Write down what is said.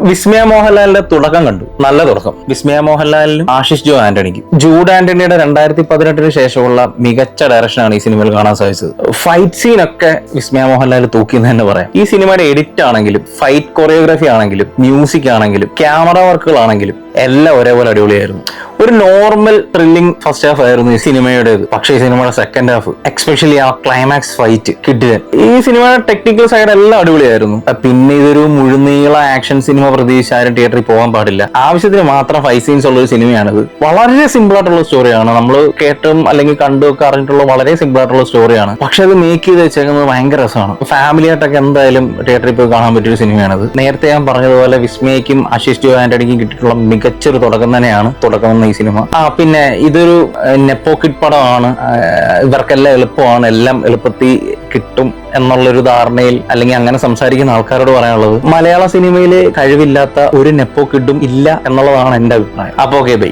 വിസ്മയ മോഹൻലാലിന്റെ തുടക്കം കണ്ടു. നല്ല തുടക്കം. വിസ്മയ മോഹൻലാലിനും ആശിഷ് ജോ ആന്റണിക്കും. ജൂഡ് ആന്റണിയുടെ 2018 ശേഷമുള്ള മികച്ച ഡയറക്ഷനാണ് ഈ സിനിമയിൽ കാണാൻ സാധിച്ചത്. ഫൈറ്റ് സീനൊക്കെ വിസ്മയ മോഹൻലാൽ തൂക്കിയെന്ന് തന്നെ പറയാം. ഈ സിനിമയുടെ എഡിറ്റ് ആണെങ്കിലും ഫൈറ്റ് കൊറിയോഗ്രാഫി ആണെങ്കിലും മ്യൂസിക് ആണെങ്കിലും ക്യാമറ വർക്കുകളാണെങ്കിലും എല്ലാം ഒരേപോലെ അടിപൊളിയായിരുന്നു. ഒരു നോർമൽ ത്രില്ലിംഗ് ഫസ്റ്റ് ഹാഫ് ആയിരുന്നു ഈ സിനിമയുടേത്. പക്ഷേ ഈ സിനിമയുടെ സെക്കൻഡ് ഹാഫ്, എക്സ്പെഷ്യലി ആ ക്ലൈമാക്സ് ഫൈറ്റ് കിഡിലൻ. ഈ സിനിമയുടെ ടെക്നിക്കൽ സൈഡ് എല്ലാം അടിപൊളിയായിരുന്നു. പിന്നെ ഇതൊരു മുഴുനീള ആക്ഷൻ സിനിമ പ്രതീക്ഷിച്ച് ആരും തിയേറ്ററിൽ പോകാൻ പാടില്ല. ആവശ്യത്തിന് മാത്രം ഫൈറ്റ് സീൻസ് ഉള്ള ഒരു സിനിമയാണിത്. വളരെ സിമ്പിൾ ആയിട്ടുള്ള സ്റ്റോറിയാണ്. നമ്മൾ കേട്ടും അല്ലെങ്കിൽ കണ്ടും ഒക്കെ അറിഞ്ഞിട്ടുള്ള വളരെ സിമ്പിൾ ആയിട്ടുള്ള സ്റ്റോറിയാണ്. പക്ഷെ അത് മേക്ക് ചെയ്ത് വെച്ചേക്കുന്നത് ഭയങ്കര രസമാണ്. ഫാമിലി ആയിട്ടൊക്കെ എന്തായാലും തിയേറ്ററിൽ പോയി കാണാൻ പറ്റിയൊരു സിനിമയാണിത്. നേരത്തെ ഞാൻ പറഞ്ഞതുപോലെ വിസ്മയക്കും ആശിഷ് ജോ ആന്റണിക്കും കിട്ടിയിട്ടുള്ള മികച്ചൊരു തുടക്കം തന്നെയാണ് തുടക്കം ഈ സിനിമ. പിന്നെ ഇതൊരു നെപ്പോ കിഡ് പടമാണ്. ഇവർക്കെല്ലാം എളുപ്പമാണ്, എല്ലാം എളുപ്പത്തിൽ കിട്ടും എന്നുള്ളൊരു ധാരണയിൽ അല്ലെങ്കിൽ അങ്ങനെ സംസാരിക്കുന്ന ആൾക്കാരോട് പറയാനുള്ളത്, മലയാള സിനിമയിൽ കഴിവില്ലാത്ത ഒരു നെപ്പോ കിഡും ഇല്ല എന്നുള്ളതാണ് എന്റെ അഭിപ്രായം. അപ്പൊ ഓക്കെ ബൈ.